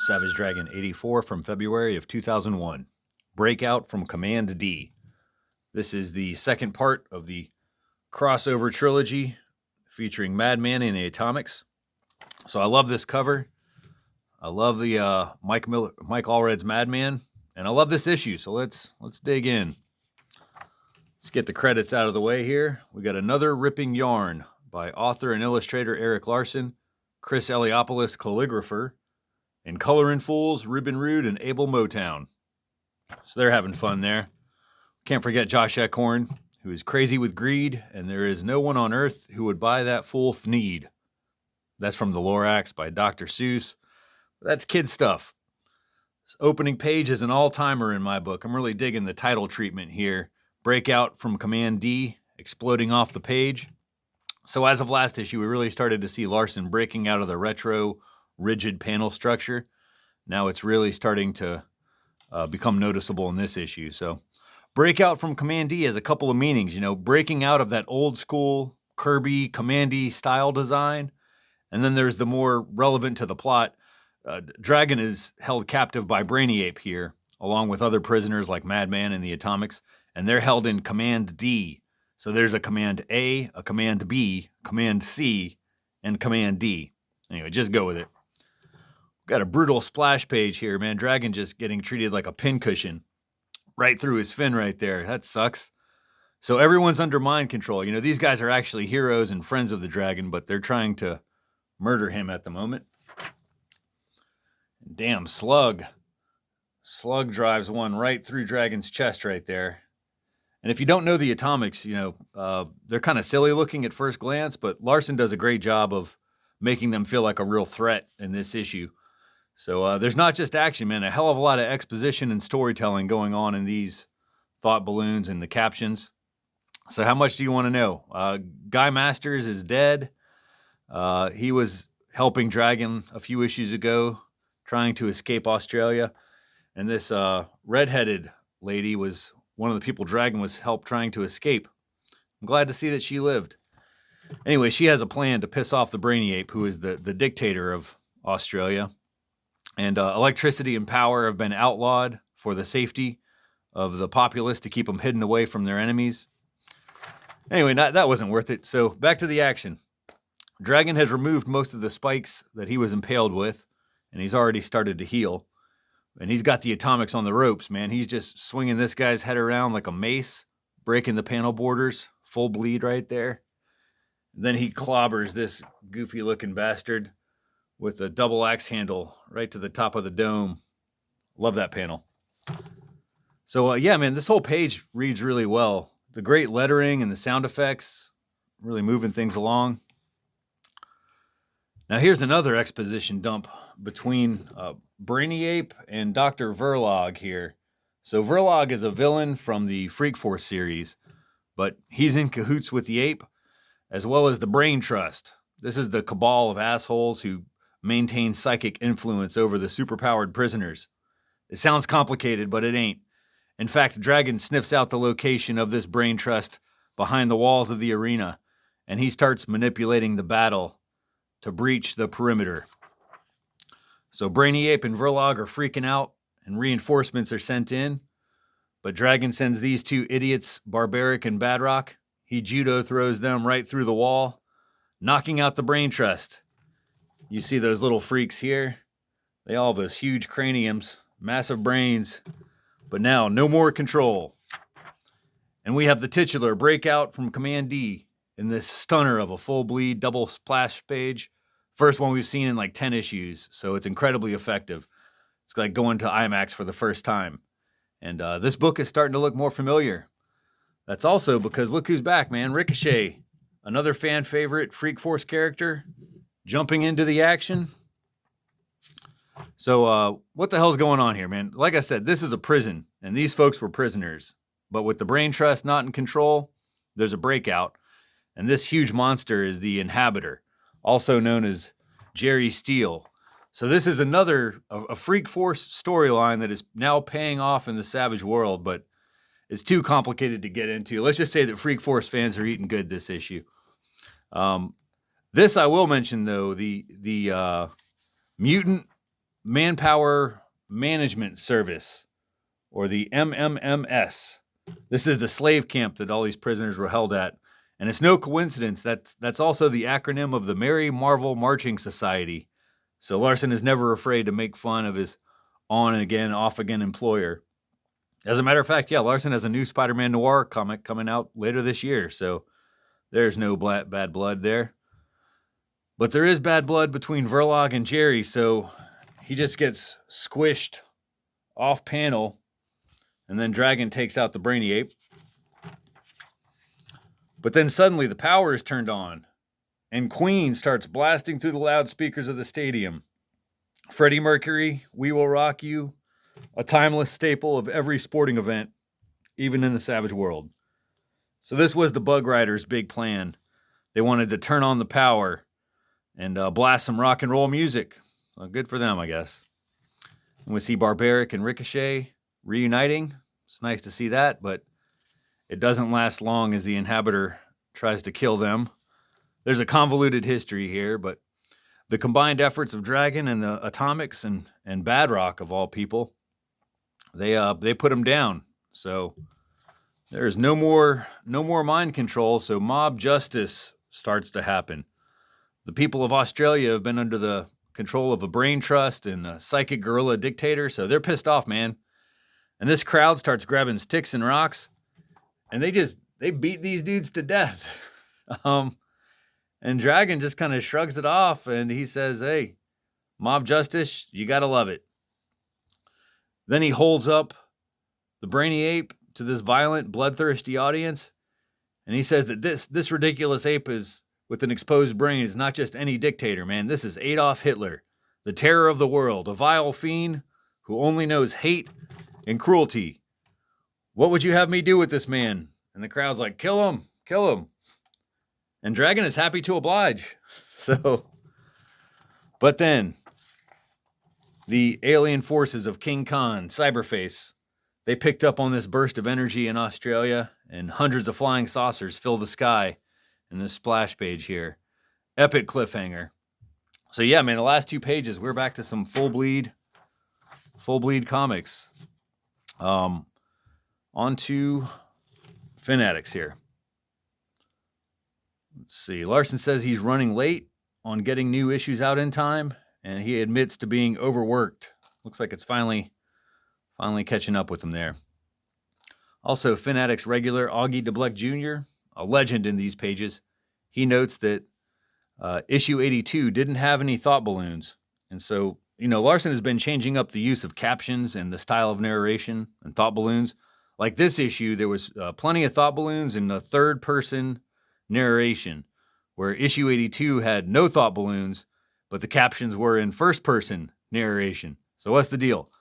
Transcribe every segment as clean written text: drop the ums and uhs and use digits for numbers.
Savage Dragon 84 from February of 2001. Breakout from Command D. This is the second part of the crossover trilogy featuring Madman and the Atomics. So I love this cover. I love the Mike Allred's Madman, and I love this issue. So let's dig in. Let's get the credits out of the way here. We got another ripping yarn by author and illustrator Erik Larsen, Chris Eliopoulos, calligrapher, and Colorin' Fools, Ruben Rude, and Abel Motown. So they're having fun there. Can't forget Josh Eckhorn, who is crazy with greed, and there is no one on earth who would buy that fool Thneed. That's from the Lorax by Dr. Seuss. That's kid stuff. This opening page is an all-timer in my book. I'm really digging the title treatment here. Breakout from Command D, exploding off the page. So as of last issue, we really started to see Larsen breaking out of the retro, rigid panel structure. Now it's really starting to become noticeable in this issue. So breakout from Command D has a couple of meanings, breaking out of that old school Kirby Commandy style design. And then there's the more relevant to the plot. Dragon is held captive by Brainiape here, along with other prisoners like Madman and the Atomics, and they're held in Command D. So there's a Command A, a Command B, Command C, and Command D. Anyway, just go with it. Got a brutal splash page here, man. Dragon just getting treated like a pincushion right through his fin right there. That sucks. So everyone's under mind control. These guys are actually heroes and friends of the Dragon, but they're trying to murder him at the moment. Damn, Slug. Slug drives one right through Dragon's chest right there. And if you don't know the Atomics, they're kind of silly looking at first glance, but Larsen does a great job of making them feel like a real threat in this issue. So there's not just action, man. A hell of a lot of exposition and storytelling going on in these thought balloons and the captions. So how much do you want to know? Guy Masters is dead. He was helping Dragon a few issues ago, trying to escape Australia. And this redheaded lady was one of the people Dragon was trying to escape. I'm glad to see that she lived. Anyway, she has a plan to piss off the Brainiape, who is the dictator of Australia. And electricity and power have been outlawed for the safety of the populace to keep them hidden away from their enemies. Anyway, that wasn't worth it. So back to the action. Dragon has removed most of the spikes that he was impaled with, and he's already started to heal. And he's got the Atomics on the ropes, man. He's just swinging this guy's head around like a mace, breaking the panel borders, full bleed right there. Then he clobbers this goofy-looking bastard with a double axe handle right to the top of the dome. Love that panel. So, yeah, man, this whole page reads really well. The great lettering and the sound effects, really moving things along. Now, here's another exposition dump between Brainiape and Dr. Verlog here. So Verlog is a villain from the Freak Force series, but he's in cahoots with the ape, as well as the Brain Trust. This is the cabal of assholes who maintain psychic influence over the superpowered prisoners. It sounds complicated, but it ain't. In fact, Dragon sniffs out the location of this Brain Trust behind the walls of the arena, and he starts manipulating the battle to breach the perimeter. So Brainiape and Verlog are freaking out, and reinforcements are sent in, but Dragon sends these two idiots, Barbaric and Badrock. He judo throws them right through the wall, knocking out the Brain Trust. You see those little freaks here? They all have those huge craniums, massive brains, but now no more control. And we have the titular breakout from Command D in this stunner of a full bleed double splash page. First one we've seen in like 10 issues, so it's incredibly effective. It's like going to IMAX for the first time. And this book is starting to look more familiar. That's also because look who's back, man. Ricochet, another fan favorite Freak Force character, jumping into the action. So what the hell's going on here, man? Like I said, this is a prison, and these folks were prisoners. But with the Brain Trust not in control, there's a breakout. And this huge monster is the Inhabitor, also known as Jerry Steele. So this is another a Freak Force storyline that is now paying off in the Savage world, but it's too complicated to get into. Let's just say that Freak Force fans are eating good this issue. This I will mention, though, the mutant Manpower Management Service, or the MMMS. This is the slave camp that all these prisoners were held at. And it's no coincidence that's also the acronym of the Mary Marvel Marching Society. So Larson is never afraid to make fun of his on and again, off again employer. As a matter of fact, yeah, Larson has a new Spider-Man Noir comic coming out later this year, so there's no bad blood there. But there is bad blood between Verlog and Jerry, so he just gets squished off panel, and then Dragon takes out the Brainy Ape. But then suddenly the power is turned on, and Queen starts blasting through the loudspeakers of the stadium. Freddie Mercury, We Will Rock You, a timeless staple of every sporting event, even in the Savage World. So this was the Bug Riders' big plan. They wanted to turn on the power and blast some rock and roll music. Well, good for them, I guess. And we see Barbaric and Ricochet reuniting. It's nice to see that, but it doesn't last long as the Inhabitor tries to kill them. There's a convoluted history here, but the combined efforts of Dragon and the Atomics and Badrock, of all people, they put him down. So there's no more mind control, so mob justice starts to happen. The people of Australia have been under the control of a brain trust and a psychic gorilla dictator, so they're pissed off, man. And this crowd starts grabbing sticks and rocks, and they beat these dudes to death. And Dragon just kind of shrugs it off, and he says, hey, mob justice, you gotta love it. Then he holds up the Brainy Ape to this violent, bloodthirsty audience, and he says that this ridiculous ape is with an exposed brain is not just any dictator, man. This is Adolf Hitler, the terror of the world, a vile fiend who only knows hate and cruelty. What would you have me do with this man? And the crowd's like, kill him, kill him. And Dragon is happy to oblige. But then the alien forces of King Khan, Cyberface, they picked up on this burst of energy in Australia, and hundreds of flying saucers fill the sky in this splash page here. Epic cliffhanger. So yeah, man, the last 2 pages, we're back to some full bleed comics. On to Fanatics here. Let's see. Larson says he's running late on getting new issues out in time, and he admits to being overworked. Looks like it's finally catching up with him there. Also, Fanatics regular Augie DeBleck Jr., a legend in these pages, he notes that issue 82 didn't have any thought balloons. And so, Larson has been changing up the use of captions and the style of narration and thought balloons. Like this issue, there was plenty of thought balloons in the third-person narration, where issue 82 had no thought balloons, but the captions were in first-person narration. So what's the deal?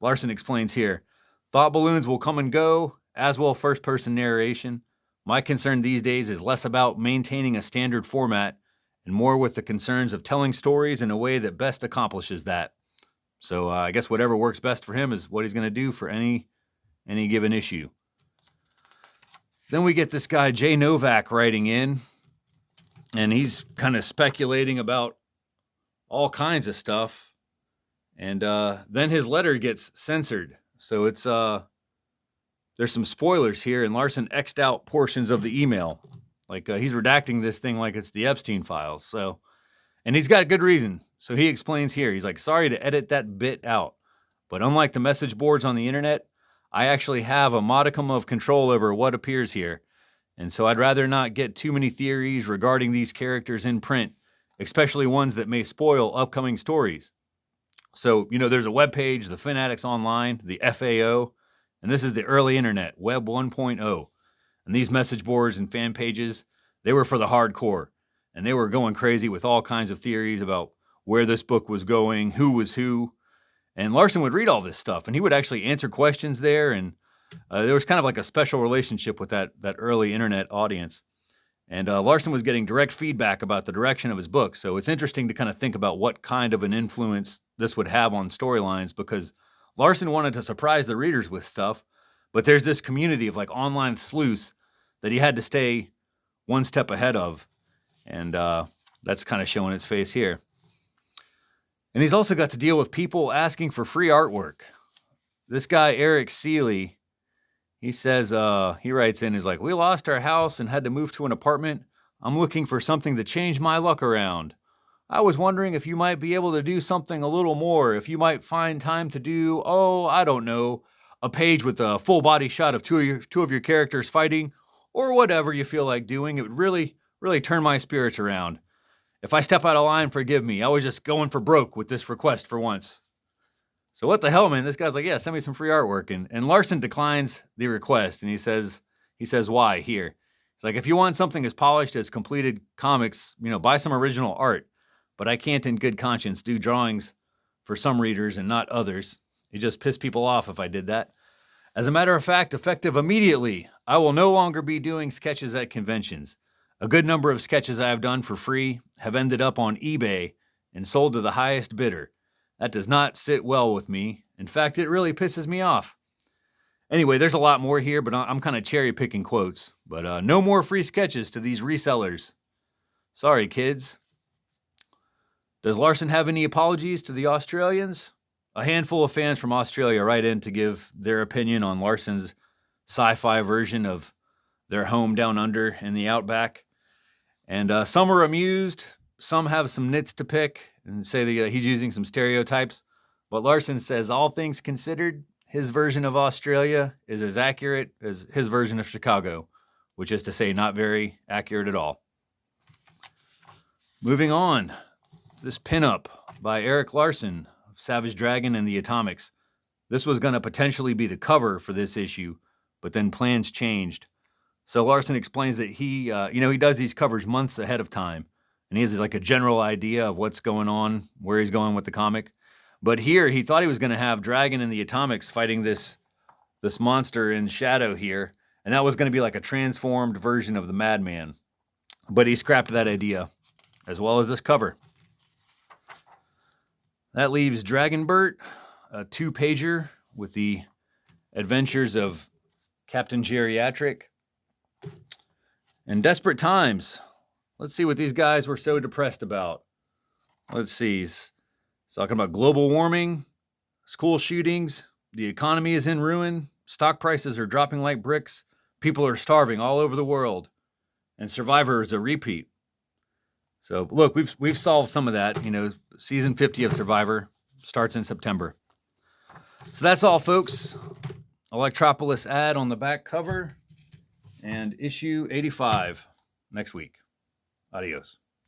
Larson explains here, thought balloons will come and go, as will first-person narration. My concern these days is less about maintaining a standard format and more with the concerns of telling stories in a way that best accomplishes that. So I guess whatever works best for him is what he's going to do for any given issue. Then we get this guy, Jay Novak, writing in, and he's kind of speculating about all kinds of stuff. And then his letter gets censored. So it's there's some spoilers here, and Larson X'd out portions of the email. Like he's redacting this thing like it's the Epstein files. So, and he's got a good reason. So he explains here. He's like, sorry to edit that bit out, but unlike the message boards on the internet, I actually have a modicum of control over what appears here. And so I'd rather not get too many theories regarding these characters in print, especially ones that may spoil upcoming stories. So, there's a webpage, the Fanatics Online, the FAO, and this is the early internet, Web 1.0. And these message boards and fan pages, they were for the hardcore. And they were going crazy with all kinds of theories about where this book was going, who was who. And Larson would read all this stuff, and he would actually answer questions there. And there was kind of like a special relationship with that early internet audience. And Larson was getting direct feedback about the direction of his book. So it's interesting to kind of think about what kind of an influence this would have on storylines, because Larson wanted to surprise the readers with stuff, but there's this community of like online sleuths that he had to stay one step ahead of. And that's kind of showing its face here. And he's also got to deal with people asking for free artwork. This guy, Eric Seeley, he says, he writes in, he's like, we lost our house and had to move to an apartment. I'm looking for something to change my luck around. I was wondering if you might be able to do something a little more, if you might find time to do, I don't know, a page with a full body shot of two of your characters fighting, or whatever you feel like doing. It would really, really turn my spirits around. If I step out of line, forgive me. I was just going for broke with this request for once. So what the hell, man? This guy's like, yeah, send me some free artwork. And Larson declines the request, and he says why here. He's like, if you want something as polished as completed comics, buy some original art. But I can't in good conscience do drawings for some readers and not others. It just pissed people off if I did that. As a matter of fact, effective immediately, I will no longer be doing sketches at conventions. A good number of sketches I have done for free have ended up on eBay and sold to the highest bidder. That does not sit well with me. In fact, it really pisses me off. Anyway, there's a lot more here, but I'm kind of cherry picking quotes. But no more free sketches to these resellers. Sorry, kids. Does Larson have any apologies to the Australians? A handful of fans from Australia write in to give their opinion on Larson's sci-fi version of their home down under in the outback. And some are amused, some have some nits to pick and say that he's using some stereotypes. But Larson says, all things considered, his version of Australia is as accurate as his version of Chicago, which is to say not very accurate at all. Moving on, this pinup by Eric Larson of Savage Dragon and the Atomics. This was going to potentially be the cover for this issue, but then plans changed. So Larson explains that he does these covers months ahead of time, and he has like a general idea of what's going on, where he's going with the comic. But here, he thought he was going to have Dragon and the Atomics fighting this monster in shadow here, and that was going to be like a transformed version of the Madman. But he scrapped that idea, as well as this cover. That leaves Dragonbert, a 2-pager with the adventures of Captain Geriatric. In desperate times, let's see what these guys were so depressed about. Let's see. He's talking about global warming, school shootings, the economy is in ruin, stock prices are dropping like bricks, people are starving all over the world, and Survivor is a repeat. So look, we've solved some of that. Season 50 of Survivor starts in September. So that's all, folks. Electropolis ad on the back cover. And issue 85 next week. Adios.